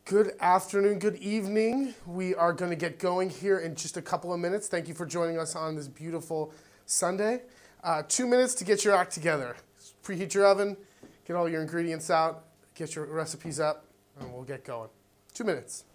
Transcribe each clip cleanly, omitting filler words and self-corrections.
Good afternoon, good evening. We are going to get going here in just a couple of minutes. Thank you for joining us on this beautiful Sunday. 2 minutes to get your act together. Preheat your oven, get all your ingredients out, get your recipes up, and we'll get going. 2 minutes.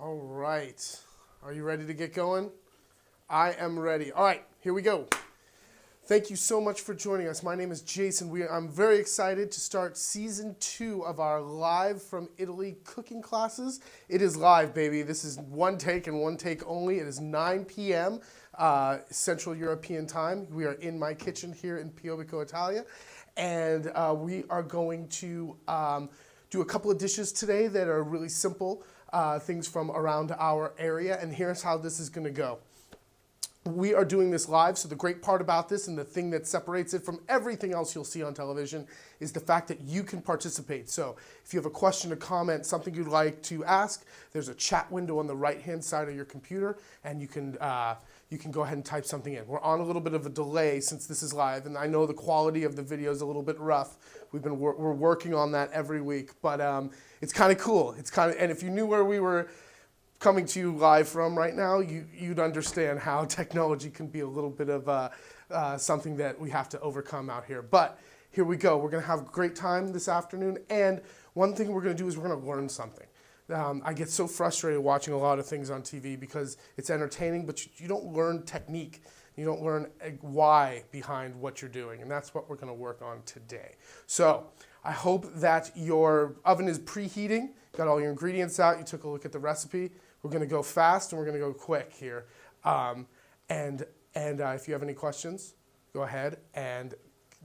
All right. Are you ready to get going? I am ready. All right, here we go. Thank you so much for joining us. My name is Jason. I'm very excited to start season 2 of our live from Italy cooking classes. It is live, baby. This is one take and one take only. It is 9 p.m. Central European time. We are in my kitchen here in Piobico, Italia. And we are going to do a couple of dishes today that are really simple, things from around our area. And here's how this is going to go. We are doing this live, so the great part about this and the thing that separates it from everything else you'll see on television is the fact that you can participate. So if you have a question, a comment, something you'd like to ask, there's a chat window on the right-hand side of your computer, and you can go ahead and type something in. We're on a little bit of a delay since this is live, and I know the quality of the video is a little bit rough. We're working on that every week, but it's kind of cool. And if you knew where we were coming to you live from right now, you'd understand how technology can be a little bit of something that we have to overcome out here. But here we go. We're going to have a great time this afternoon. And one thing we're going to do is we're going to learn something. I get so frustrated watching a lot of things on TV because it's entertaining, but you don't learn technique. You don't learn why behind what you're doing. And that's what we're going to work on today. So I hope that your oven is preheating, got all your ingredients out, you took a look at the recipe. We're going to go fast and we're going to go quick here. And if you have any questions, go ahead and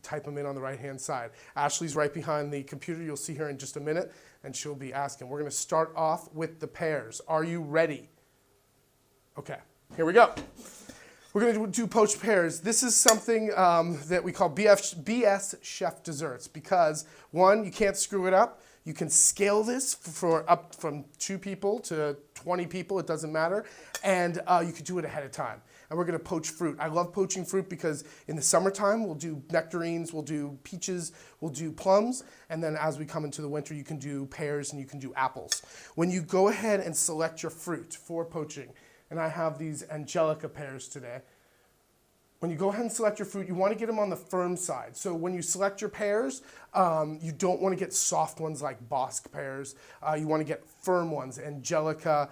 type them in on the right-hand side. Ashley's right behind the computer. You'll see her in just a minute, and she'll be asking. We're going to start off with the pears. Are you ready? Okay, here we go. We're going to do poached pears. This is something that we call BS chef desserts because, one, you can't screw it up. You can scale this for up from 2 people to 20 people, it doesn't matter, and you could do it ahead of time. And we're going to poach fruit. I love poaching fruit because in the summertime, we'll do nectarines, we'll do peaches, we'll do plums, and then as we come into the winter, you can do pears and you can do apples. When you go ahead and select your fruit for poaching, and I have these Angelica pears today, when you go ahead and select your fruit, you want to get them on the firm side. So when you select your pears, you don't want to get soft ones like Bosc pears. You want to get firm ones, Angelica,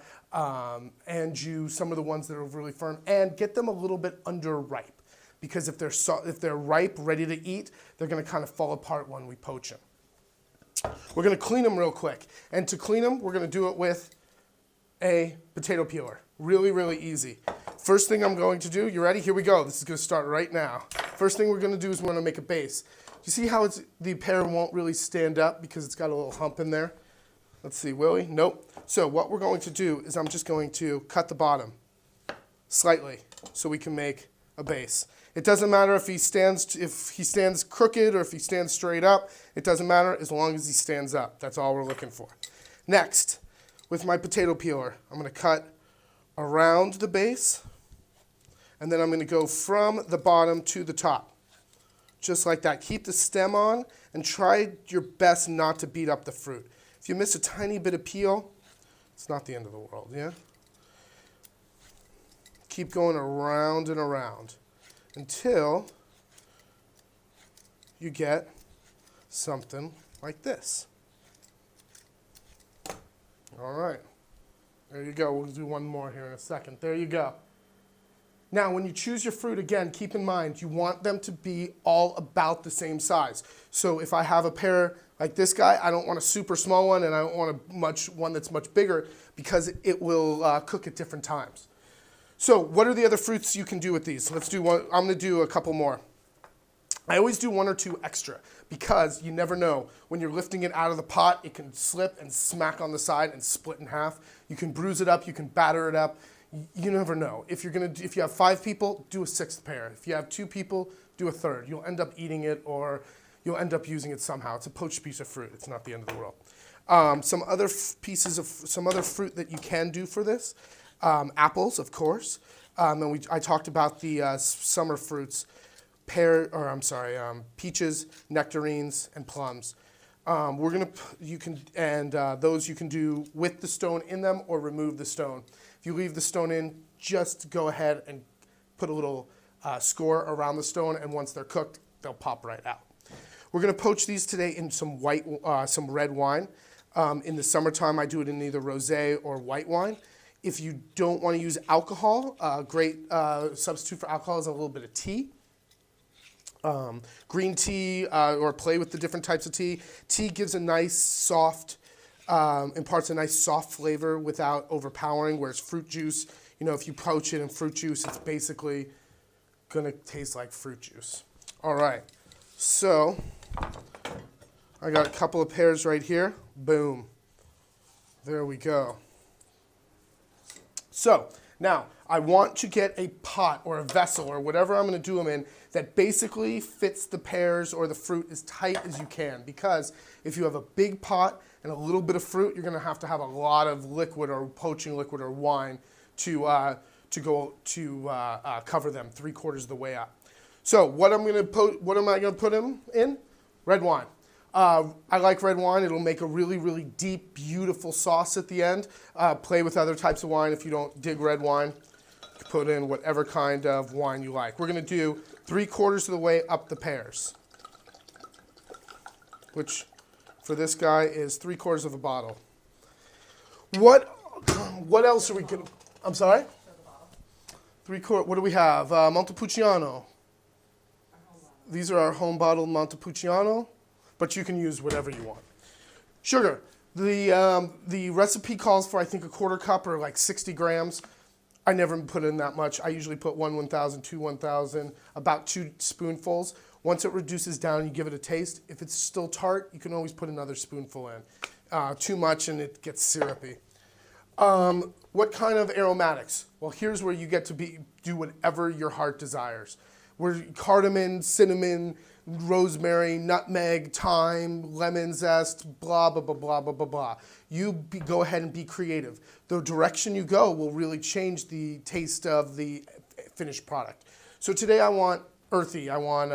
Anjou, some of the ones that are really firm, and get them a little bit underripe. Because if they're ripe, ready to eat, they're going to kind of fall apart when we poach them. We're going to clean them real quick. And to clean them, we're going to do it with a potato peeler. Really, really easy. First thing I'm going to do, you ready? Here we go. This is going to start right now. First thing we're going to do is we're going to make a base. You see how the pear won't really stand up because it's got a little hump in there? Let's see, will he? Nope. So what we're going to do is I'm just going to cut the bottom slightly so we can make a base. It doesn't matter if he stands crooked or if he stands straight up. It doesn't matter as long as he stands up. That's all we're looking for. Next, with my potato peeler, I'm going to cut around the base, and then I'm going to go from the bottom to the top. Just like that. Keep the stem on and try your best not to beat up the fruit. If you miss a tiny bit of peel, it's not the end of the world, yeah? Keep going around and around until you get something like this. All right. There you go. We'll do one more here in a second. There you go. Now, when you choose your fruit, again, keep in mind, you want them to be all about the same size. So if I have a pear like this guy, I don't want a super small one, and I don't want one that's much bigger because it will cook at different times. So what are the other fruits you can do with these? Let's do one. I'm going to do a couple more. I always do one or two extra because you never know. When you're lifting it out of the pot, it can slip and smack on the side and split in half. You can bruise it up. You can batter it up. You never know. If you have 5 people, do a 6th pear. If you have 2 people, do a 3rd. You'll end up eating it or you'll end up using it somehow. It's a poached piece of fruit. It's not the end of the world. Some other fruit that you can do for this. Apples, of course. And I talked about the summer fruits, peaches, nectarines, and plums. Those you can do with the stone in them or remove the stone. If you leave the stone in, just go ahead and put a little score around the stone, and once they're cooked, they'll pop right out. We're going to poach these today in some red wine. In the summertime, I do it in either rosé or white wine. If you don't want to use alcohol, a great substitute for alcohol is a little bit of tea. Green tea, or play with the different types of tea. Tea gives a nice soft, imparts a nice soft flavor without overpowering, whereas fruit juice, if you poach it in fruit juice, it's basically going to taste like fruit juice. All right, so I got a couple of pears right here. Boom. There we go. So now I want to get a pot or a vessel or whatever I'm going to do them in that basically fits the pears or the fruit as tight as you can, because if you have a big pot and a little bit of fruit, you're going to have a lot of liquid or poaching liquid or wine to cover them 3/4 of the way up. So what am I going to put them in? Red wine. I like red wine. It'll make a really, really deep, beautiful sauce at the end. Play with other types of wine if you don't dig red wine. Put in whatever kind of wine you like. We're going to do 3/4 of the way up the pears, which for this guy is 3/4 of a bottle. What else are we going to... I'm sorry? 3/4. What do we have? Montepulciano. These are our home bottled Montepulciano, but you can use whatever you want. Sugar. The recipe calls for, I think, 1/4 cup or like 60 grams. I never put in that much. I usually put 1/1000, 2/1000, about 2 spoonfuls. Once it reduces down, you give it a taste. If it's still tart, you can always put another spoonful in. Too much and it gets syrupy. What kind of aromatics? Well, here's where you get to do whatever your heart desires. Cardamom, cinnamon, rosemary, nutmeg, thyme, lemon zest, blah, blah, blah, blah, blah, blah, blah. Go ahead and be creative. The direction you go will really change the taste of the finished product. So today I want earthy. I want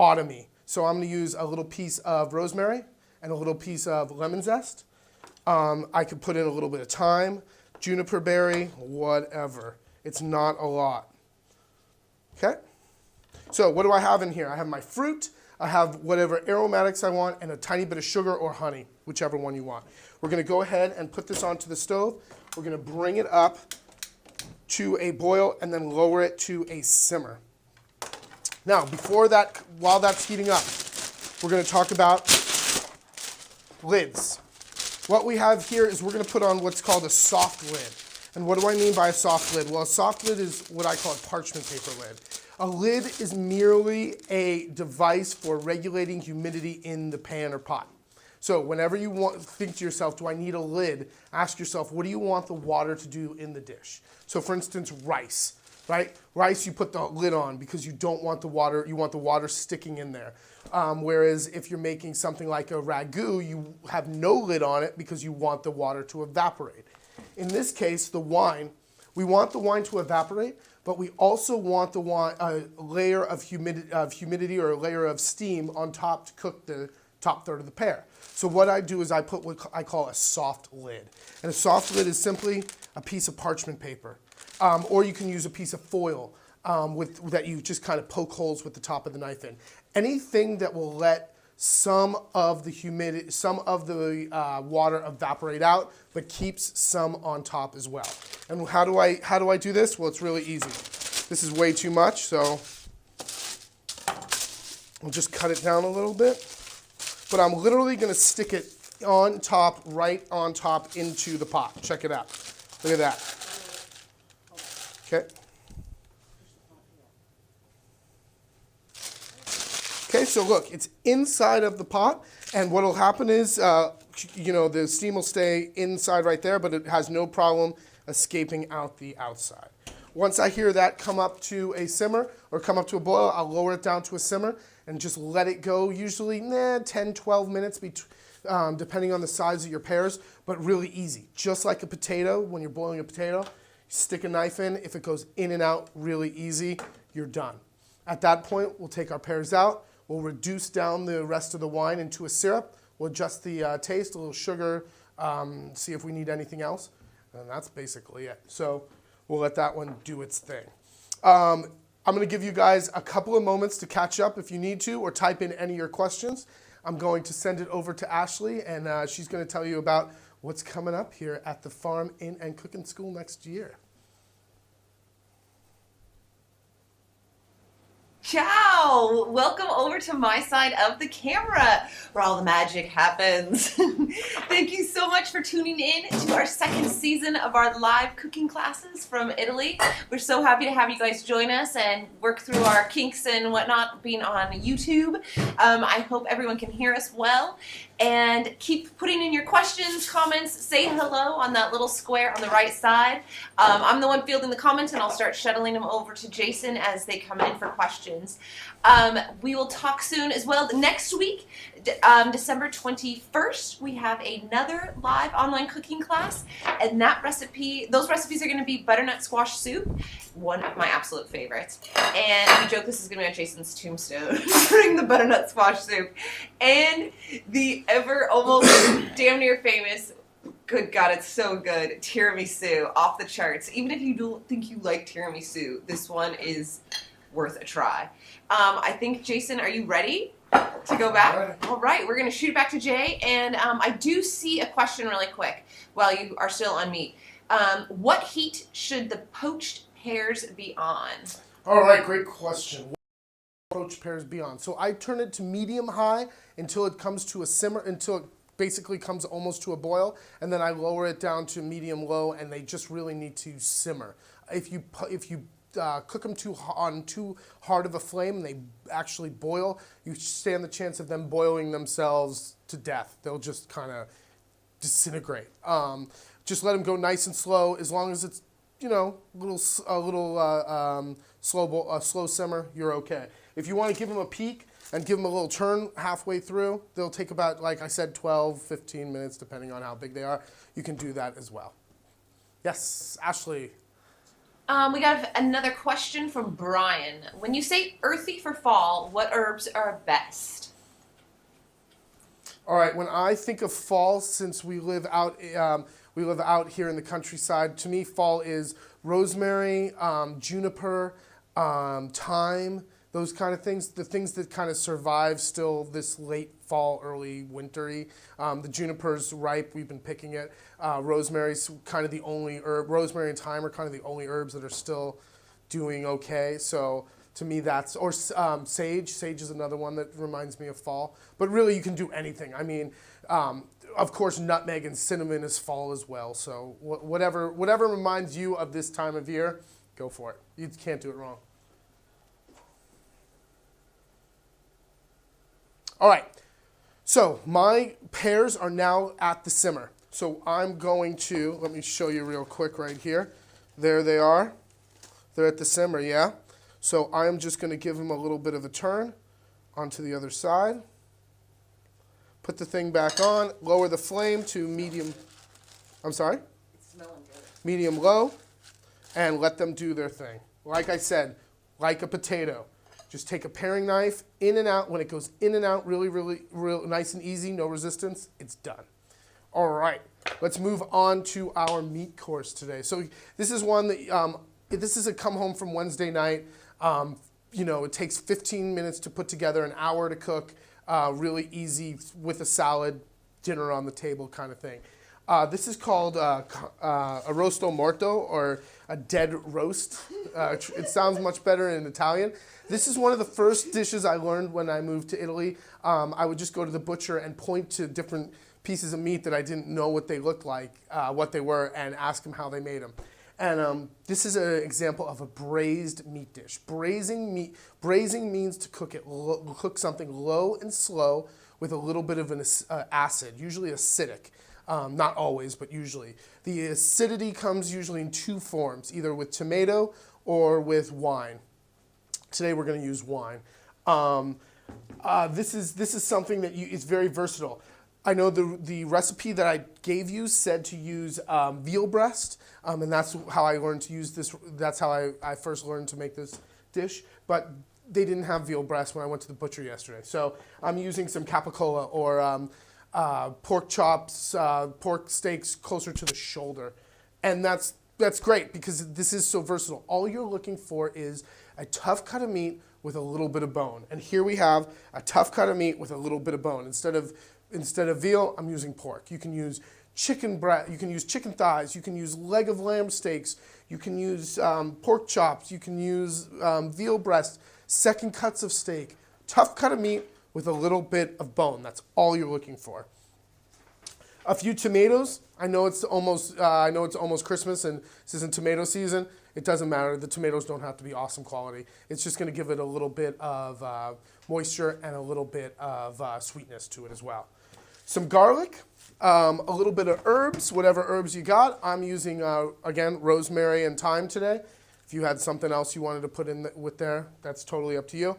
autumny. So I'm going to use a little piece of rosemary and a little piece of lemon zest. I could put in a little bit of thyme, juniper berry, whatever. It's not a lot. Okay? So what do I have in here? I have my fruit, I have whatever aromatics I want, and a tiny bit of sugar or honey, whichever one you want. We're going to go ahead and put this onto the stove. We're going to bring it up to a boil and then lower it to a simmer. Now, while that's heating up, we're going to talk about lids. What we have here is we're going to put on what's called a soft lid. And what do I mean by a soft lid? Well, a soft lid is what I call a parchment paper lid. A lid is merely a device for regulating humidity in the pan or pot. So whenever you think to yourself, do I need a lid? Ask yourself, what do you want the water to do in the dish? So for instance, rice, right? Rice, you put the lid on because you don't want the water, you want the water sticking in there. Whereas if you're making something like a ragu, you have no lid on it because you want the water to evaporate. In this case, the wine, we want the wine to evaporate, but we also want the wine, a layer of humidity or a layer of steam on top to cook the top third of the pear. So what I do is I put what I call a soft lid. And a soft lid is simply a piece of parchment paper. Or you can use a piece of foil that you just kind of poke holes with the top of the knife in. Anything that will let some of the water evaporate out, but keeps some on top as well. And how do I do this? Well, it's really easy. This is way too much, so I'll just cut it down a little bit. But I'm literally going to stick it on top, right on top into the pot. Check it out. Look at that. Okay. Okay, so look, it's inside of the pot, and what will happen is, the steam will stay inside right there, but it has no problem escaping out the outside. Once I hear that come up to a simmer or come up to a boil, I'll lower it down to a simmer and just let it go, usually 10, 12 minutes, depending on the size of your pears, but really easy. Just like a potato, when you're boiling a potato, you stick a knife in. If it goes in and out really easy, you're done. At that point, we'll take our pears out. We'll reduce down the rest of the wine into a syrup. We'll adjust the taste, a little sugar, see if we need anything else. And that's basically it. So we'll let that one do its thing. I'm going to give you guys a couple of moments to catch up if you need to, or type in any of your questions. I'm going to send it over to Ashley, and she's going to tell you about what's coming up here at the Farm, Inn, and Cooking School next year. Ciao! Welcome over to my side of the camera where all the magic happens. Thank you so much for tuning in to our second season of our live cooking classes from Italy. We're so happy to have you guys join us and work through our kinks and whatnot being on YouTube. I hope everyone can hear us well. And keep putting in your questions, comments, say hello on that little square on the right side. I'm the one fielding the comments, and I'll start shuttling them over to Jason as they come in for questions. We will talk soon as well. Next week, December 21st, we have another live online cooking class, and those recipes are going to be butternut squash soup, one of my absolute favorites. And we joke this is going to be on Jason's tombstone, bring the butternut squash soup, and the ever almost damn near famous, good God, it's so good, tiramisu, off the charts. Even if you don't think you like tiramisu, this one is worth a try. I think, Jason, are you ready to go back? All right, we're going to shoot it back to Jay. And I do see a question really quick while you are still on meat. What heat should the poached pears be on? All right, great question. What poached pears be on? So I turn it to medium high until it comes to a simmer, until it basically comes almost to a boil, and then I lower it down to medium low, and they just really need to simmer. If you cook them on too hard of a flame and they actually boil, you stand the chance of them boiling themselves to death. They'll just kind of disintegrate. Just let them go nice and slow. As long as it's a little slow simmer, you're okay. If you want to give them a peek and give them a little turn halfway through, they'll take about, like I said, 12, 15 minutes, depending on how big they are. You can do that as well. Yes, Ashley. We got another question from Brian. When you say earthy for fall, what herbs are best? All right, when I think of fall, since we live out here in the countryside, to me fall is rosemary, juniper, thyme, those kind of things, the things that kind of survive still this late fall, early wintry. The juniper's ripe, we've been picking it. Rosemary's kind of the only herb. Rosemary and thyme are kind of the only herbs that are still doing okay. So to me that's, or sage. Sage is another one that reminds me of fall. But really you can do anything. I mean, of course nutmeg and cinnamon is fall as well. So whatever reminds you of this time of year, go for it. You can't do it wrong. All right. So my pears are now at the simmer. So I'm going to, let me show you real quick right here. There they are. They're at the simmer, yeah? So I'm just going to give them a little bit of a turn onto the other side. Put the thing back on, lower the flame to medium, I'm sorry? It's smelling good. Medium low, and let them do their thing. Like I said, like a potato. Just take a paring knife, in and out. When it goes in and out really, real nice and easy, no resistance, it's done. All right, let's move on to our meat course today. So this is one that, this is a come home from Wednesday night. It takes 15 minutes to put together, an hour to cook, really easy with a salad, dinner on the table kind of thing. This is called a rosto morto, or a dead roast. It sounds much better in Italian. This is one of the first dishes I learned when I moved to Italy. I would just go to the butcher and point to different pieces of meat that I didn't know what they looked like, what they were, and ask them how they made them. And this is an example of a braised meat dish. Braising means to cook something low and slow with a little bit of an acid, usually acidic. Not always, but usually. The acidity comes usually in two forms, either with tomato or with wine. Today we're going to use wine. This is something that is very versatile. I know the recipe that I gave you said to use veal breast, and that's how I learned to use this. That's how I first learned to make this dish. But they didn't have veal breast when I went to the butcher yesterday. So I'm using some capicola or pork chops, pork steaks closer to the shoulder. And that's great because this is so versatile. All you're looking for is a tough cut of meat with a little bit of bone. And here we have a tough cut of meat with a little bit of bone. Instead of veal, I'm using pork. You can use chicken breast, you can use chicken thighs, you can use leg of lamb steaks, you can use pork chops, you can use veal breast, second cuts of steak. Tough cut of meat with a little bit of bone. That's all you're looking for. A few tomatoes. I know it's almost Christmas and this isn't tomato season. It doesn't matter. The tomatoes don't have to be awesome quality. It's just going to give it a little bit of moisture and a little bit of sweetness to it as well. Some garlic, a little bit of herbs, whatever herbs you got. I'm using, again, rosemary and thyme today. If you had something else you wanted to put in with there, that's totally up to you.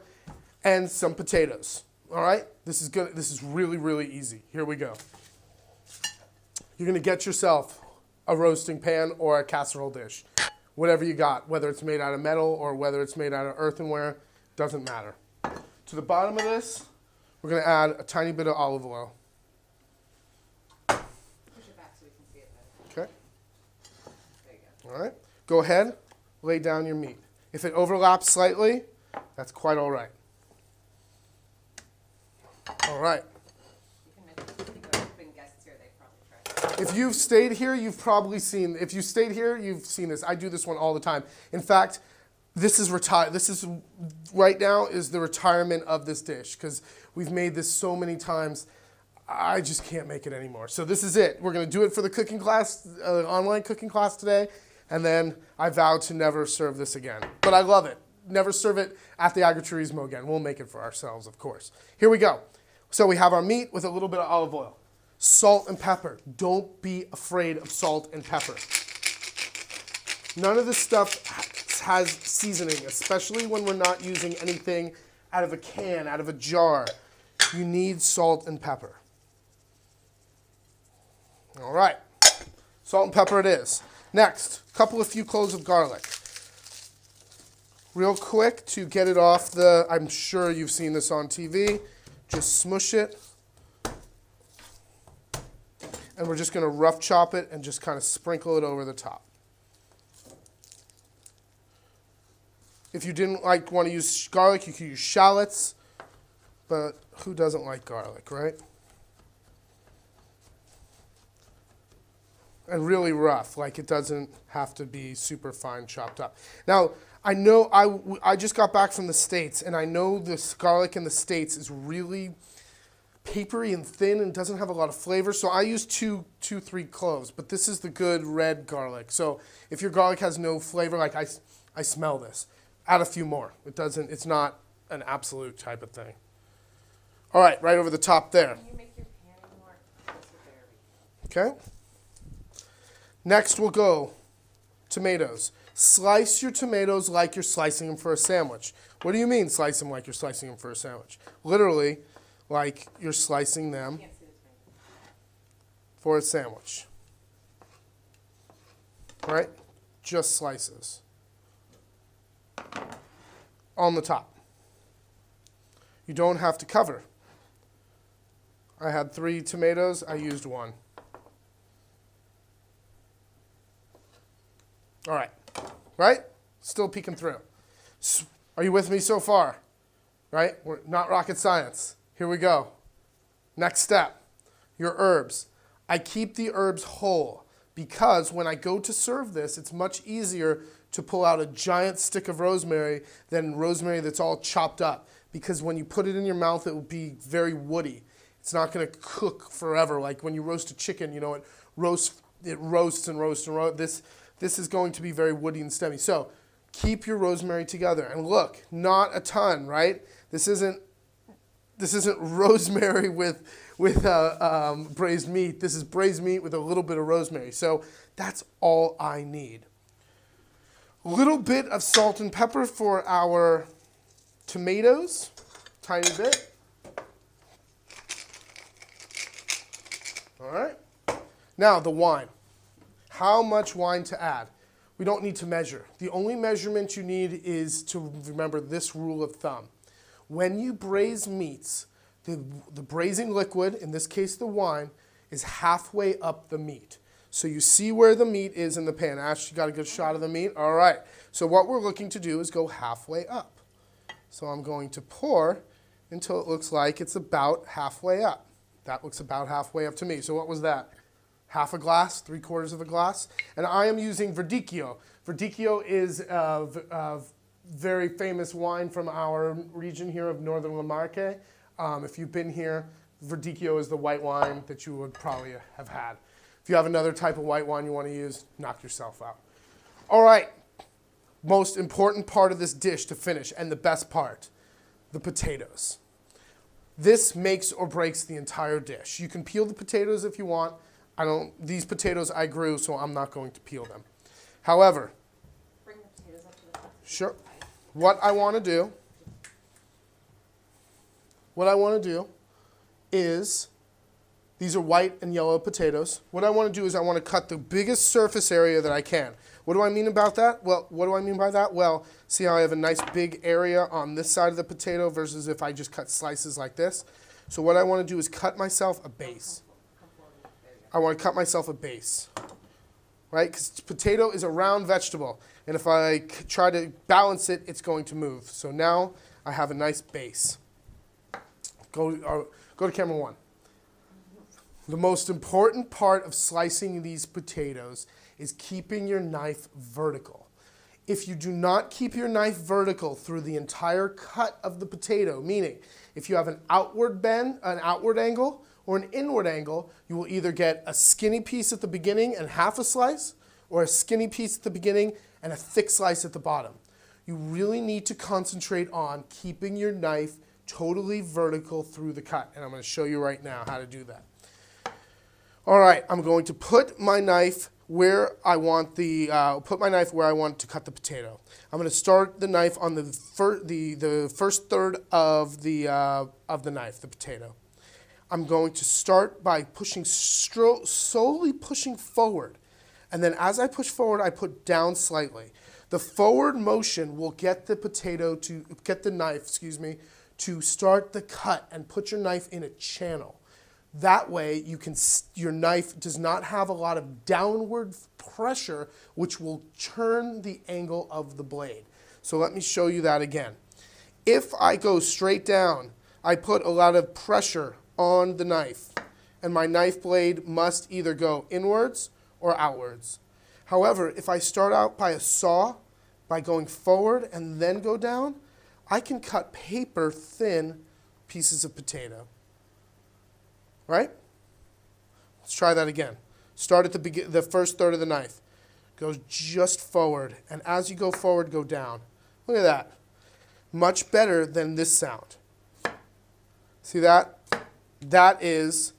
And some potatoes. All right? This is good. This is really, really easy. Here we go. You're going to get yourself a roasting pan or a casserole dish. Whatever you got, whether it's made out of metal or whether it's made out of earthenware, doesn't matter. To the bottom of this, we're going to add a tiny bit of olive oil. Push it back so we can see it better. Okay. There you go. All right. Go ahead, lay down your meat. If it overlaps slightly, that's quite all right. All right. If you've stayed here, you've seen this. I do this one all the time. In fact, this is right now is the retirement of this dish because we've made this so many times. I just can't make it anymore. So this is it. We're going to do it for the cooking class, online cooking class today, and then I vow to never serve this again. But I love it. Never serve it at the agriturismo again. We'll make it for ourselves, of course. Here we go. So we have our meat with a little bit of olive oil. Salt and pepper. Don't be afraid of salt and pepper. None of this stuff has seasoning, especially when we're not using anything out of a can, out of a jar. You need salt and pepper. All right. Salt and pepper it is. Next, a few cloves of garlic. Real quick to get it off I'm sure you've seen this on TV. Just smush it. And we're just going to rough chop it and just kind of sprinkle it over the top. If you didn't want to use garlic, you could use shallots. But who doesn't like garlic, right? And really rough, it doesn't have to be super fine chopped up. Now, I know I just got back from the States, and I know this garlic in the States is really papery and thin and doesn't have a lot of flavor. So I use three cloves, but this is the good red garlic. So if your garlic has no flavor, I smell this, add a few more. It's not an absolute type of thing. All right, right over the top there. Can you make your pan more closer there? Okay. Next we'll go tomatoes. Slice your tomatoes like you're slicing them for a sandwich. What do you mean slice them like you're slicing them for a sandwich? Literally, like you're slicing them Can't see the tomato. for a sandwich. Right? Just slices. On the top. You don't have to cover. I had 3 tomatoes, I used 1. All right. Right? Still peeking through. Are you with me so far? Right? We're not rocket science. Here we go. Next step. Your herbs. I keep the herbs whole because when I go to serve this, it's much easier to pull out a giant stick of rosemary than rosemary that's all chopped up. Because when you put it in your mouth, it will be very woody. It's not going to cook forever. Like when you roast a chicken, you know, it roasts and roasts and roasts. This is going to be very woody and stemmy. So keep your rosemary together. And look, not a ton, right? This isn't rosemary with braised meat. This is braised meat with a little bit of rosemary. So that's all I need. A little bit of salt and pepper for our tomatoes, tiny bit. All right. Now the wine. How much wine to add? We don't need to measure. The only measurement you need is to remember this rule of thumb. When you braise meats, the braising liquid, in this case the wine, is halfway up the meat. So you see where the meat is in the pan. Ash, you got a good shot of the meat? All right. So what we're looking to do is go halfway up. So I'm going to pour until it looks like it's about halfway up. That looks about halfway up to me. So what was that? Half a glass, 3/4 of a glass. And I am using Verdicchio. Verdicchio is a very famous wine from our region here of Northern La Marche. If you've been here, Verdicchio is the white wine that you would probably have had. If you have another type of white wine you want to use, knock yourself out. All right, most important part of this dish to finish, and the best part, the potatoes. This makes or breaks the entire dish. You can peel the potatoes if you want. These potatoes I grew, so I'm not going to peel them. However, Bring the potatoes up to the top. sure, what I want to do is, these are white and yellow potatoes. What I want to do is I want to cut the biggest surface area that I can. What do I mean about that? Well, what do I mean by that? Well, see how I have a nice big area on this side of the potato versus if I just cut slices like this? So what I want to do is cut myself a base. I want to cut myself a base, right? Because potato is a round vegetable, and if I try to balance it, it's going to move. So now I have a nice base. Go to camera 1. The most important part of slicing these potatoes is keeping your knife vertical. If you do not keep your knife vertical through the entire cut of the potato, meaning if you have an outward bend, an outward angle, or an inward angle, you will either get a skinny piece at the beginning and half a slice, or a skinny piece at the beginning and a thick slice at the bottom. You really need to concentrate on keeping your knife totally vertical through the cut, and I'm going to show you right now how to do that. All right, I'm going to put my knife where I want to cut the potato. I'm going to start the knife on the first third of the knife, the potato. I'm going to start by pushing slowly pushing forward, and then as I push forward, I put down slightly. The forward motion will get the knife, to start the cut and put your knife in a channel. That way, your knife does not have a lot of downward pressure, which will turn the angle of the blade. So let me show you that again. If I go straight down, I put a lot of pressure on the knife, and my knife blade must either go inwards or outwards. However, if I start out by a saw, by going forward and then go down, I can cut paper thin pieces of potato. Right? Let's try that again. Start at the first third of the knife. Go just forward, and as you go forward, go down. Look at that. Much better than this sound. See that? That is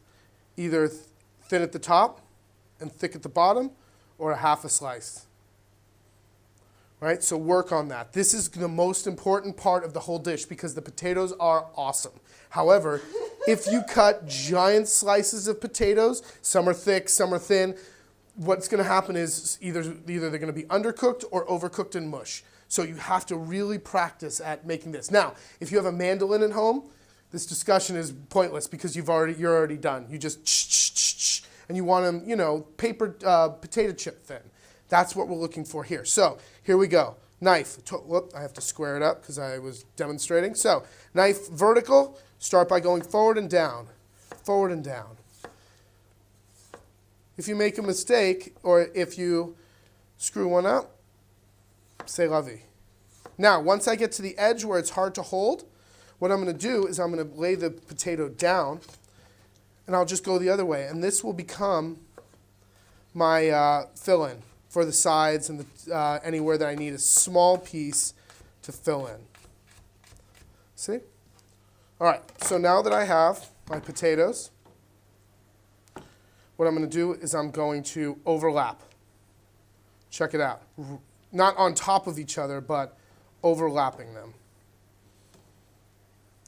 either thin at the top and thick at the bottom, or a half a slice. Right? So work on that. This is the most important part of the whole dish because the potatoes are awesome. However, if you cut giant slices of potatoes, some are thick, some are thin, what's going to happen is either they're going to be undercooked or overcooked in mush. So you have to really practice at making this. Now, if you have a mandolin at home, this discussion is pointless because you're already done. You just and you want them, potato chip thin. That's what we're looking for here. So here we go. Knife. Whoop, I have to square it up because I was demonstrating. So knife vertical. Start by going forward and down. Forward and down. If you make a mistake or if you screw one up, c'est la vie. Now, once I get to the edge where it's hard to hold, what I'm going to do is I'm going to lay the potato down and I'll just go the other way. And this will become my fill-in for the sides and anywhere that I need a small piece to fill in. See? All right, so now that I have my potatoes, what I'm going to do is I'm going to overlap. Check it out. Not on top of each other, but overlapping them.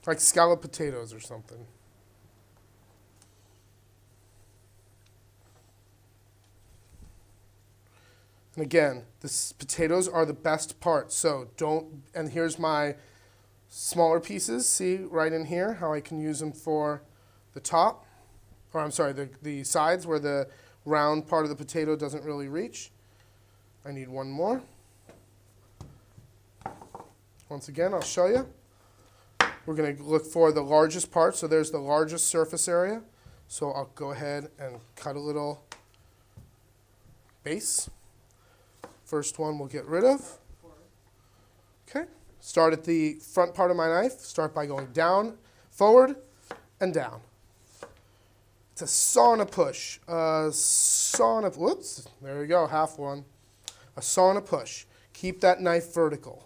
Like scalloped potatoes or something. And again, the potatoes are the best part, so and here's my smaller pieces, see right in here how I can use them for the top, or I'm sorry, the sides where the round part of the potato doesn't really reach. I need one more. Once again, I'll show you. We're going to look for the largest part, so there's the largest surface area. So I'll go ahead and cut a little base. First one we'll get rid of. Okay. Start at the front part of my knife. Start by going down, forward, and down. It's a sauna push. Whoops. There you go, half one. A sauna push. Keep that knife vertical.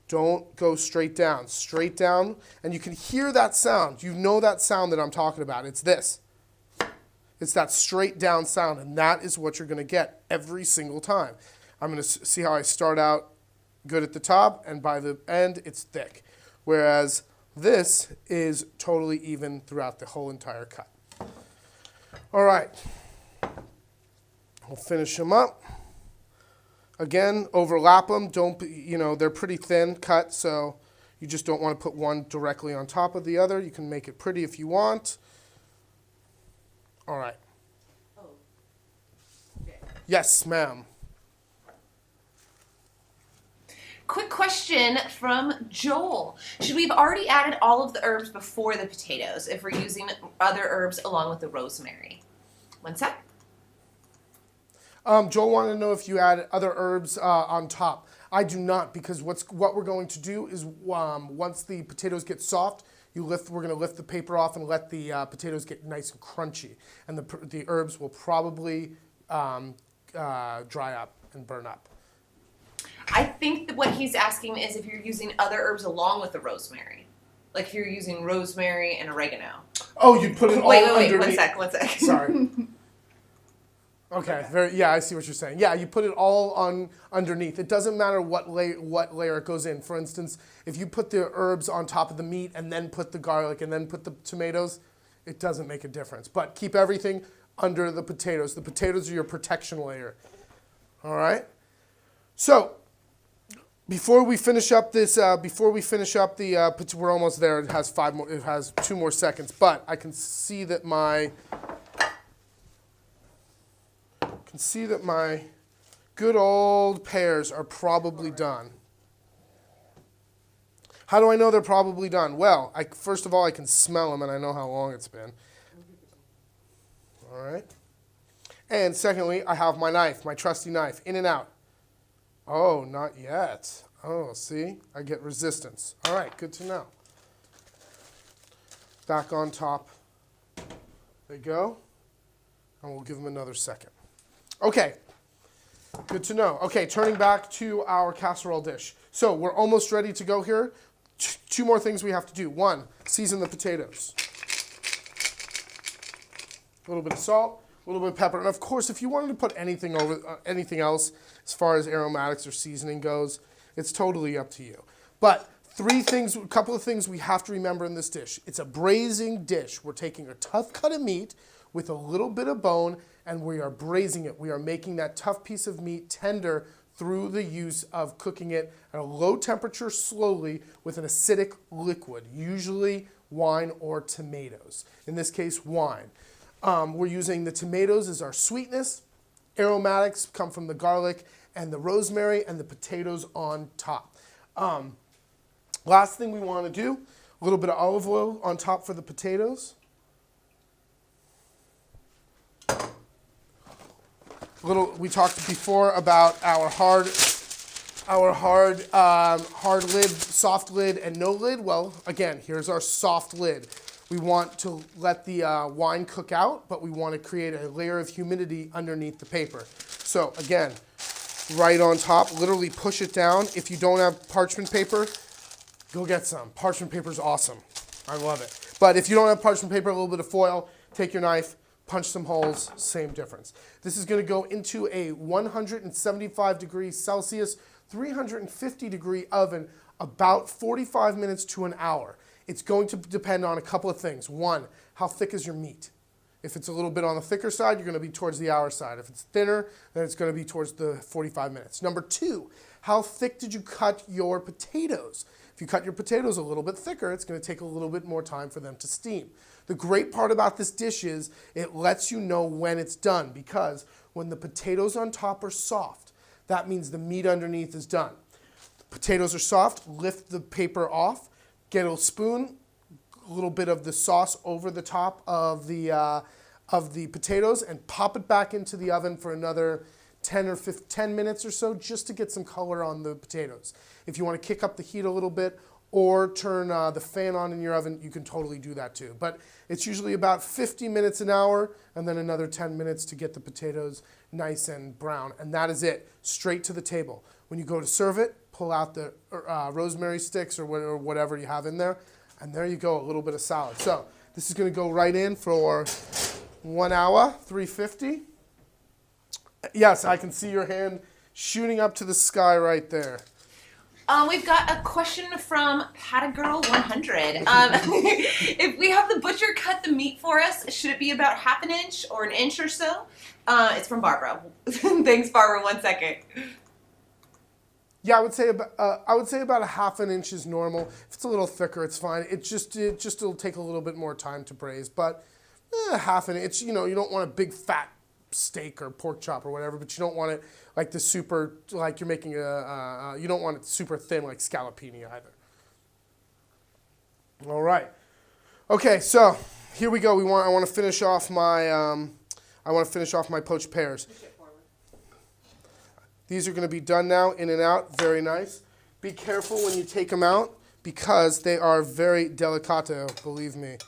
Don't go straight down. Straight down, and you can hear that sound. You know that sound that I'm talking about. It's this. It's that straight down sound, and that is what you're going to get every single time. I'm going to see how I start out good at the top, and by the end, it's thick. Whereas this is totally even throughout the whole entire cut. All right. We'll finish them up. Again, overlap them. They're pretty thin cut, so you just don't want to put one directly on top of the other. You can make it pretty if you want. All right. Oh. Okay. Yes, ma'am. Quick question from Joel. Should we have already added all of the herbs before the potatoes if we're using other herbs along with the rosemary? One sec. Joel wanted to know if you add other herbs on top. I do not, because what we're going to do is once the potatoes get soft, we're going to lift the paper off and let the potatoes get nice and crunchy, and the herbs will probably dry up and burn up. I think that what he's asking is if you're using other herbs along with the rosemary. Like if you're using rosemary and oregano. Oh, you put it all underneath. Wait, one sec. Sorry. Okay, I see what you're saying. Yeah, you put it all on underneath. It doesn't matter what layer it goes in. For instance, if you put the herbs on top of the meat and then put the garlic and then put the tomatoes, it doesn't make a difference. But keep everything under the potatoes. The potatoes are your protection layer. All right? So, before we finish up we're almost there. It has 2 more seconds, but I can see that my good old pears are probably done. How do I know they're probably done? Well, first of all, I can smell them, and I know how long it's been. All right. And secondly, I have my knife, my trusty knife, in and out. Oh, not yet. Oh, see? I get resistance. All right, good to know. Back on top. They go. And we'll give them another second. Okay, good to know. Okay, turning back to our casserole dish. So we're almost ready to go here. 2 more things we have to do. 1, season the potatoes. A little bit of salt, a little bit of pepper, and of course, if you wanted to put anything anything else as far as aromatics or seasoning goes, it's totally up to you. But a couple of things we have to remember in this dish. It's a braising dish. We're taking a tough cut of meat with a little bit of bone, and we are braising it. We are making that tough piece of meat tender through the use of cooking it at a low temperature slowly with an acidic liquid, usually wine or tomatoes. In this case, wine. We're using the tomatoes as our sweetness. Aromatics come from the garlic and the rosemary and the potatoes on top. Last thing we want to do, a little bit of olive oil on top for the potatoes. We talked before about our hard lid, soft lid, and no lid. Well, again, here's our soft lid. We want to let the wine cook out, but we want to create a layer of humidity underneath the paper. So again, right on top, literally push it down. If you don't have parchment paper, go get some. Parchment paper is awesome. I love it. But if you don't have parchment paper, a little bit of foil, take your knife, punch some holes, same difference. This is going to go into a 175 degrees Celsius, 350 degree oven, about 45 minutes to an hour. It's going to depend on a couple of things. 1, how thick is your meat? If it's a little bit on the thicker side, you're going to be towards the hour side. If it's thinner, then it's going to be towards the 45 minutes. Number 2, how thick did you cut your potatoes? If you cut your potatoes a little bit thicker, it's going to take a little bit more time for them to steam. The great part about this dish is it lets you know when it's done, because when the potatoes on top are soft, that means the meat underneath is done. Potatoes are soft, lift the paper off, get a spoon, a little bit of the sauce over the top of the potatoes, and pop it back into the oven for another 10 minutes or so, just to get some color on the potatoes. If you want to kick up the heat a little bit or turn the fan on in your oven, you can totally do that too. But it's usually about 50 minutes an hour, and then another 10 minutes to get the potatoes nice and brown. And that is it, straight to the table. When you go to serve it, pull out the rosemary sticks or whatever you have in there, and there you go, a little bit of salad. So this is going to go right in for 1 hour, 350. Yes, I can see your hand shooting up to the sky right there. We've got a question from Patagirl100. If we have the butcher cut the meat for us, should it be about half an inch or an inch or so? It's from Barbara. Thanks, Barbara. 1 second. Yeah, I would say about a half an inch is normal. If it's a little thicker, it's fine. It'll take a little bit more time to braise, but half an inch. You don't want a big fat steak or pork chop or whatever, but you don't want it like you're making you don't want it super thin like scallopini either. All right. Okay, so here we go. I want to finish off my poached pears. These are going to be done now, in and out, very nice. Be careful when you take them out because they are very delicato, believe me.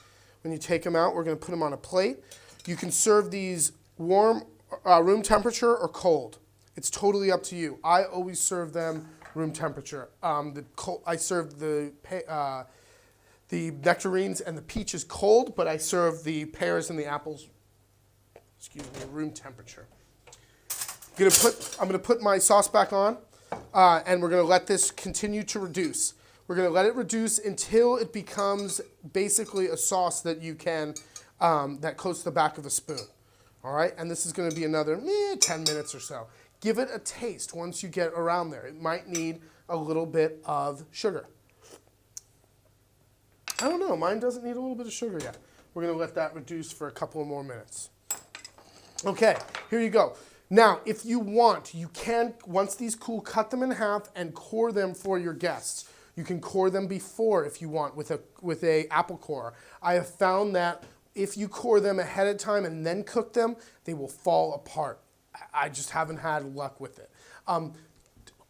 When you take them out, we're going to put them on a plate. You can serve these warm, room temperature or cold. It's totally up to you. I always serve them room temperature. I serve the nectarines and the peaches cold, but I serve the pears and the apples, room temperature. I'm gonna put my sauce back on, and we're gonna let this continue to reduce. We're gonna let it reduce until it becomes basically a sauce that you can, that coats the back of a spoon. All right, and this is gonna be another 10 minutes or so. Give it a taste once you get around there. It might need a little bit of sugar. I don't know, mine doesn't need a little bit of sugar yet. We're gonna let that reduce for a couple of more minutes. Okay, here you go. Now, if you want, you can, once these cool, cut them in half and core them for your guests. You can core them before if you want with a apple core. I have found that if you core them ahead of time and then cook them, they will fall apart. I just haven't had luck with it.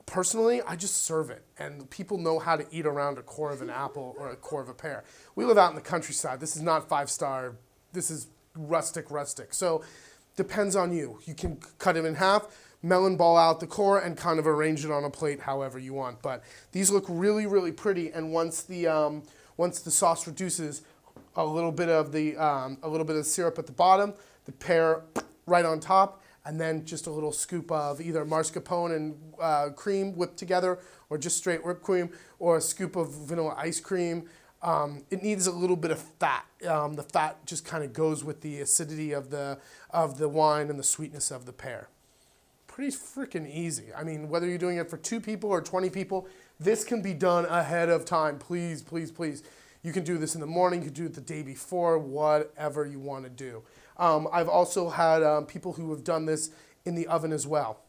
Personally, I just serve it, and people know how to eat around a core of an apple or a core of a pear. We live out in the countryside. This is not 5-star. This is rustic. So depends on you. You can cut them in half, melon ball out the core and kind of arrange it on a plate however you want. But these look really, really pretty. And once the sauce reduces, a little bit of the syrup at the bottom, the pear right on top, and then just a little scoop of either mascarpone and cream whipped together, or just straight whipped cream, or a scoop of vanilla ice cream. It needs a little bit of fat. The fat just kind of goes with the acidity of the wine and the sweetness of the pear. Pretty freaking easy. I mean, whether you're doing it for 2 people or 20 people, this can be done ahead of time. Please, please, please. You can do this in the morning. You can do it the day before, whatever you want to do. I've also had people who have done this in the oven as well.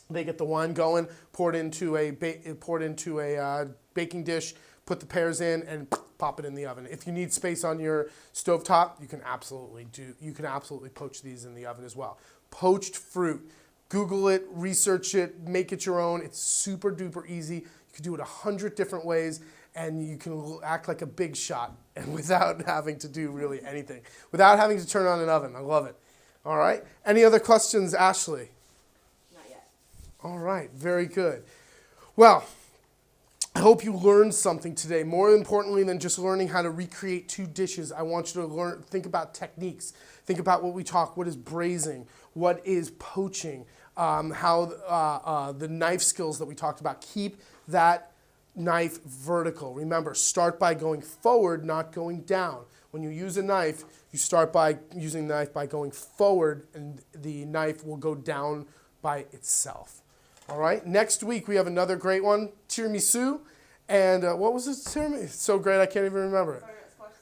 They get the wine going, pour it into a baking dish, put the pears in, and pop it in the oven. If you need space on your stovetop, you can absolutely poach these in the oven as well. Poached fruit. Google it, research it, make it your own. It's super duper easy. You can do it 100 different ways, and you can act like a big shot and without having to do really anything, without having to turn on an oven. I love it. All right. Any other questions, Ashley? Not yet. All right. Very good. Well, I hope you learned something today. More importantly than just learning how to recreate 2 dishes, I want you to think about techniques. Think about what we talk. What is braising? What is poaching? How the knife skills that we talked about. Keep that knife vertical. Remember, start by going forward, not going down. When you use a knife, you start by using the knife by going forward, and the knife will go down by itself. All right, next week we have another great one, tiramisu. And what was it? Tiramisu? It's so great I can't even remember it.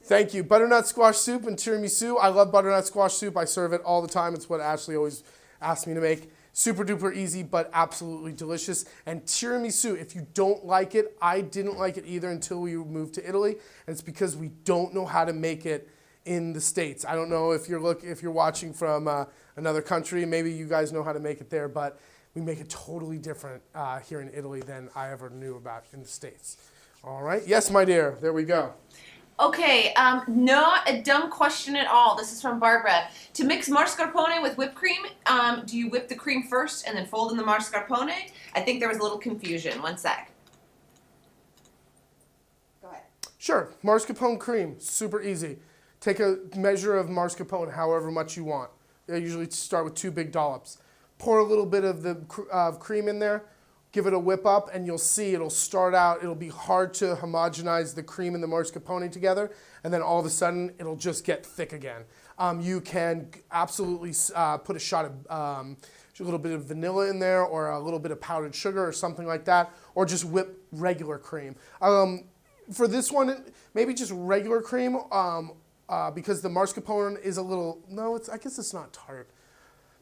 Thank you. Butternut squash soup and tiramisu. I love butternut squash soup. I serve it all the time. It's what Ashley always asks me to make. Super duper easy, but absolutely delicious. And tiramisu, if you don't like it, I didn't like it either until we moved to Italy. And it's because we don't know how to make it in the States. I don't know if you're watching from another country, maybe you guys know how to make it there, but we make it totally different here in Italy than I ever knew about in the States. All right. Yes, my dear. There we go. Okay, not a dumb question at all. This is from Barbara. To mix mascarpone with whipped cream, do you whip the cream first and then fold in the mascarpone? I think there was a little confusion. One sec. Go ahead. Sure. Mascarpone cream, super easy. Take a measure of mascarpone, however much you want. I usually start with 2 big dollops. Pour a little bit of the cream in there. Give it a whip up, and you'll see it'll start out, it'll be hard to homogenize the cream and the mascarpone together, and then all of a sudden, it'll just get thick again. You can absolutely put a shot of a little bit of vanilla in there, or a little bit of powdered sugar, or something like that, or just whip regular cream. For this one, maybe just regular cream, because the mascarpone is a little, I guess it's not tart.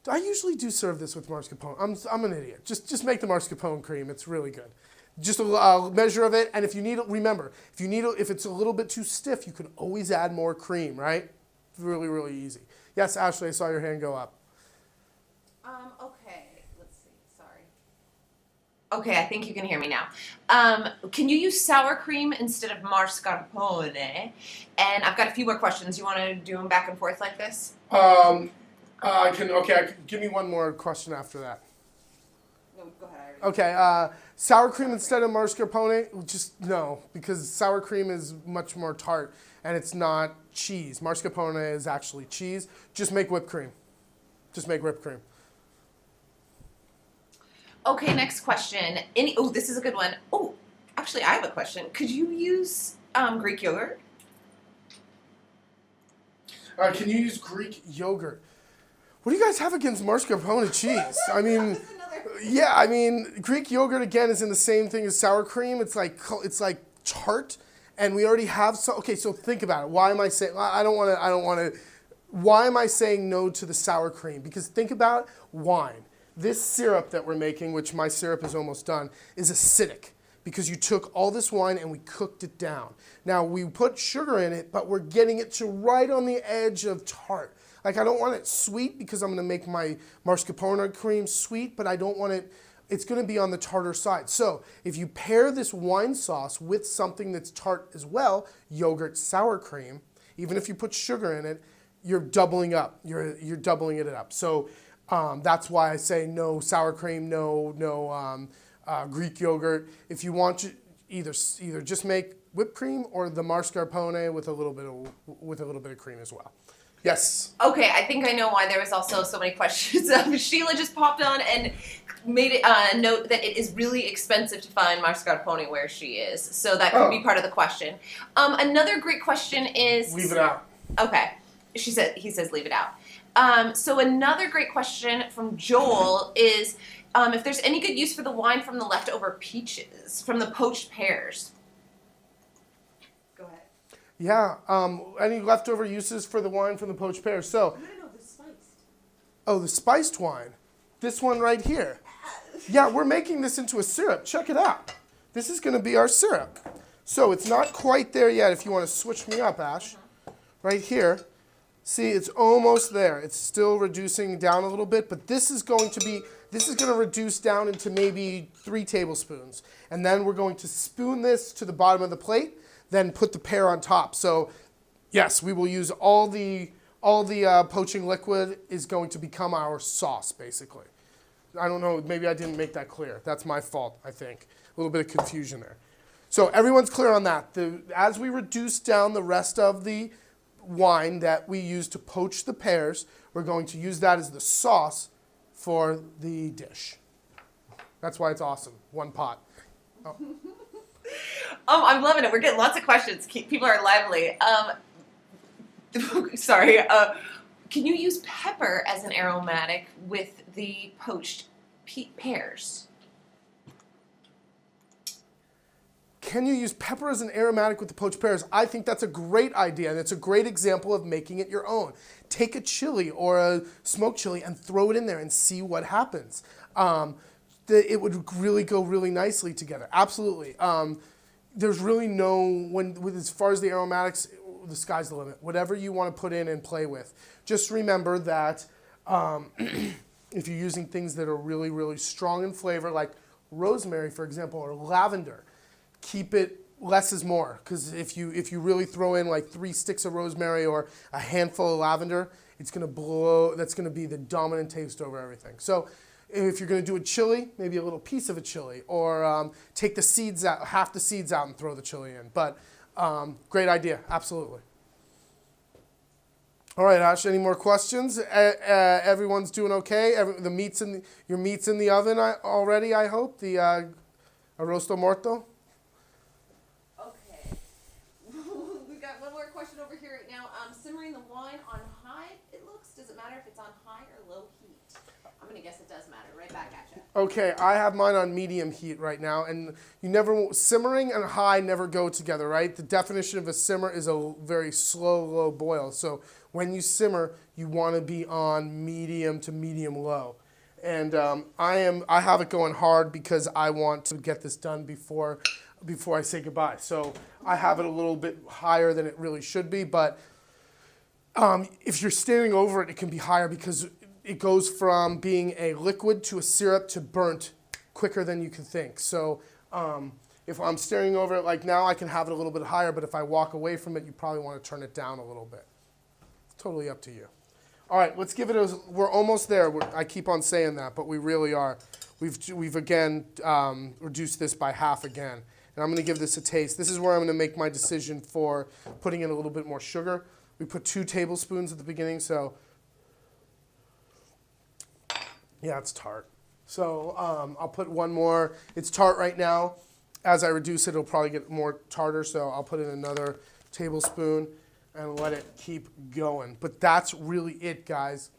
I usually do serve this with mascarpone. I'm an idiot. Just make the mascarpone cream. It's really good. Just a measure of it, and if you need it, remember, if it's a little bit too stiff, you can always add more cream, right? Really, really easy. Yes, Ashley, I saw your hand go up. Okay, let's see. Sorry. Okay, I think you can hear me now. Can you use sour cream instead of mascarpone? And I've got a few more questions. You want to do them back and forth like this? Give me one more question after that. No, go ahead. Okay, sour cream instead of mascarpone? Just no, because sour cream is much more tart, and it's not cheese. Mascarpone is actually cheese. Just make whipped cream. Just make whipped cream. Okay, next question. This is a good one. Oh, actually, I have a question. Could you use Greek yogurt? Can you use Greek yogurt? What do you guys have against mascarpone cheese? I mean, Greek yogurt again is in the same thing as sour cream. It's like tart, and we already have so. Okay, so think about it. Why am I saying I don't want to? Why am I saying no to the sour cream? Because think about wine. This syrup that we're making, which my syrup is almost done, is acidic because you took all this wine and we cooked it down. Now we put sugar in it, but we're getting it to right on the edge of tart. Like, I don't want it sweet because I'm going to make my mascarpone cream sweet, but I don't want it, it's going to be on the tartar side. So if you pair this wine sauce with something that's tart as well, yogurt, sour cream, even if you put sugar in it, you're doubling up. You're doubling it up. So That's why I say no sour cream, no Greek yogurt. If you want to either just make whipped cream or the mascarpone with a little bit of cream as well. Yes. Okay, I think I know why there was also so many questions. Sheila just popped on and made it note that it is really expensive to find mascarpone where she is, so that could be part of the question. Another great question is leave it out. Okay, he says leave it out. So another great question from Joel is if there's any good use for the wine from the leftover peaches from the poached pears. Go ahead. Yeah. Any leftover uses for the wine from the poached pears? So. No, the spiced. Oh, the spiced wine. This one right here. Yeah, we're making this into a syrup. Check it out. This is going to be our syrup. So it's not quite there yet. If you want to switch me up, Ash. Right here. See, it's almost there. It's still reducing down a little bit, but this is going to reduce down into maybe 3 tablespoons. And then we're going to spoon this to the bottom of the plate, then put the pear on top. So yes, we will use all the poaching liquid is going to become our sauce, basically. I don't know, maybe I didn't make that clear. That's my fault, I think. A little bit of confusion there. So everyone's clear on that. As we reduce down the rest of the wine that we use to poach the pears, we're going to use that as the sauce for the dish. That's why it's awesome. One pot. Oh. I'm loving it. We're getting lots of questions. People are lively. Sorry. Can you use pepper as an aromatic with the poached pears? Can you use pepper as an aromatic with the poached pears? I think that's a great idea, and it's a great example of making it your own. Take a chili or a smoked chili and throw it in there and see what happens. It would really go really nicely together. Absolutely. There's really as far as the aromatics, the sky's the limit. Whatever you want to put in and play with. Just remember that if you're using things that are really, really strong in flavor, like rosemary, for example, or lavender, keep it less is more. Because if you really throw in like 3 sticks of rosemary or a handful of lavender, it's going to blow. That's going to be the dominant taste over everything. So if you're going to do a chili, maybe a little piece of a chili, or take the seeds out, half the seeds out, and throw the chili in. But great idea, absolutely. All right, Ash, any more questions? Everyone's doing okay? Your meat's in the oven already, I hope? The arrosto morto? Okay. We've got one more question over here right now. Simmering the wine on high, it looks. Does it matter if it's on high or low heat? I'm going to guess it does matter. Right back at you. Okay, I have mine on medium heat right now, and simmering and high never go together, right? The definition of a simmer is a very slow, low boil. So when you simmer, you want to be on medium to medium low. And I have it going hard because I want to get this done before I say goodbye. So I have it a little bit higher than it really should be, but if you're standing over it, it can be higher because it goes from being a liquid to a syrup to burnt quicker than you can think. So if I'm staring over it like now, I can have it a little bit higher, but if I walk away from it, you probably want to turn it down a little bit. It's totally up to you. All right, let's give it we're almost there. I keep on saying that, but we really are. We've again reduced this by half again. And I'm going to give this a taste. This is where I'm going to make my decision for putting in a little bit more sugar. We put 2 tablespoons at the beginning, so yeah, it's tart. So I'll put 1 more. It's tart right now. As I reduce it, it'll probably get more tartar, so I'll put in another tablespoon and let it keep going. But that's really it, guys.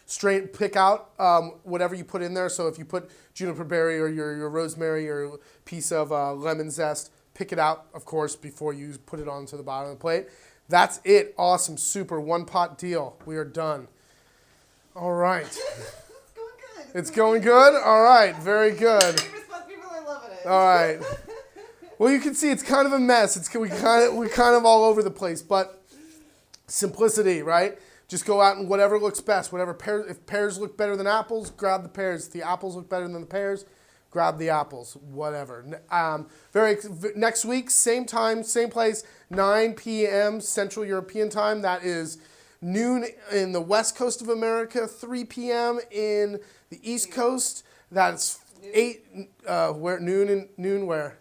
Pick out whatever you put in there. So if you put juniper berry or your rosemary or a piece of lemon zest, pick it out, of course, before you put it onto the bottom of the plate. That's it. Awesome. Super. 1-pot deal. We are done. All right. It's going good? All right, very good. People are loving it. All right. Well, you can see it's kind of a mess. We're kind of all over the place, but simplicity, right? Just go out and whatever looks best. If pears look better than apples, grab the pears. If the apples look better than the pears, grab the apples. Whatever. Next week, same time, same place, 9 p.m. Central European time. That is noon in the west coast of America, 3 p.m. in the east coast. That's 8, where noon where?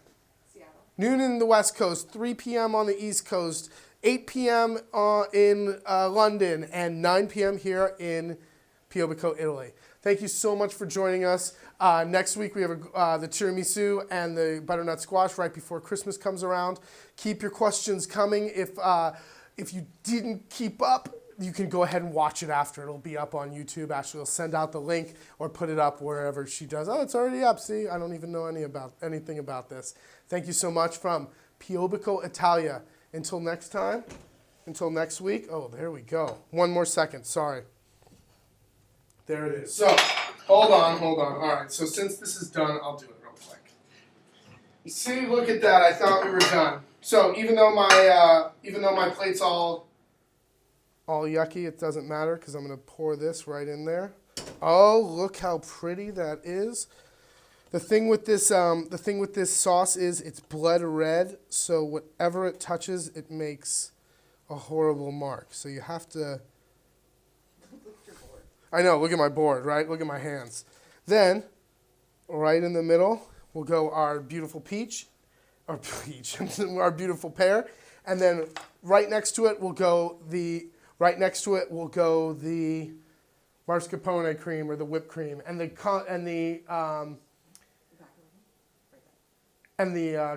Seattle. Noon in the west coast, 3 p.m. on the east coast, 8 p.m. In London, and 9 p.m. here in Piobico, Italy. Thank you so much for joining us. Next week we have the tiramisu and the butternut squash right before Christmas comes around. Keep your questions coming. If you didn't keep up, you can go ahead and watch it after. It'll be up on YouTube. Ashley will send out the link or put it up wherever she does. Oh, it's already up. See, I don't even know anything about this. Thank you so much from Piobico, Italia. Until next time, until next week. Oh, there we go. One more second. Sorry. There it is. So, hold on. All right. So since this is done, I'll do it real quick. See, look at that. I thought we were done. So even though my plate's all yucky, it doesn't matter because I'm gonna pour this right in there. Oh, look how pretty that is. The thing with this sauce is it's blood red. So whatever it touches, it makes a horrible mark. So you have to. I know, look at my board, right? Look at my hands. Then, right in the middle, will go our beautiful our beautiful pear. And then right next to it will go the mascarpone cream or the whipped cream. And the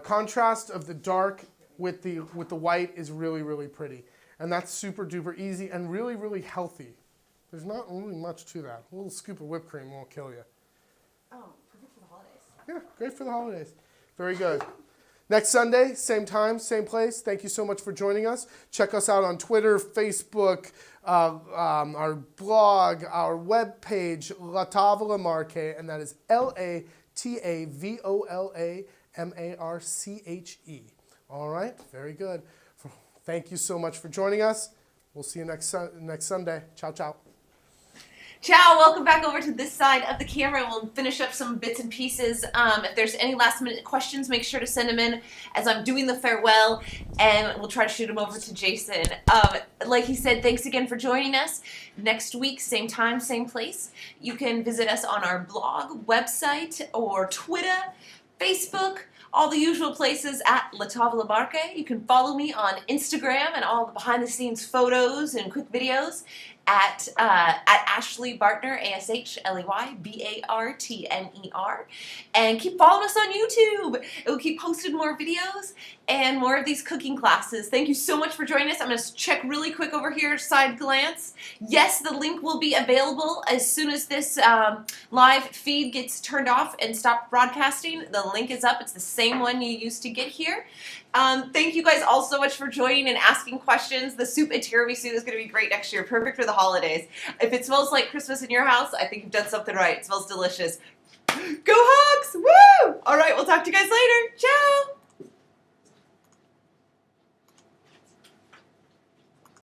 contrast of the dark with the white is really, really pretty. And that's super duper easy and really, really healthy. There's not really much to that. A little scoop of whipped cream won't kill you. Oh, perfect for the holidays. Yeah, great for the holidays. Very good. Next Sunday, same time, same place. Thank you so much for joining us. Check us out on Twitter, Facebook, our blog, our webpage, La Tavola Marche, and that is LATAVOLA MARCHE. All right, very good. Thank you so much for joining us. We'll see you next Sunday. Ciao, ciao. Ciao, welcome back over to this side of the camera. We'll finish up some bits and pieces. If there's any last minute questions, make sure to send them in as I'm doing the farewell, and we'll try to shoot them over to Jason. Like he said, thanks again for joining us. Next week, same time, same place. You can visit us on our blog, website, or Twitter, Facebook, all the usual places at La Tavola Marche. You can follow me on Instagram and all the behind the scenes photos and quick videos at Ashley Bartner, ASHLEYBARTNER. And keep following us on YouTube. It will keep posting more videos and more of these cooking classes. Thank you so much for joining us. I'm going to check really quick over here, side glance. Yes, the link will be available as soon as this live feed gets turned off and stopped broadcasting. The link is up. It's the same one you used to get here. Thank you guys all so much for joining and asking questions. The soup and tiramisu is going to be great next year. Perfect for the holidays. If it smells like Christmas in your house, I think you've done something right. It smells delicious. Go Hawks! Woo! All right, we'll talk to you guys later. Ciao!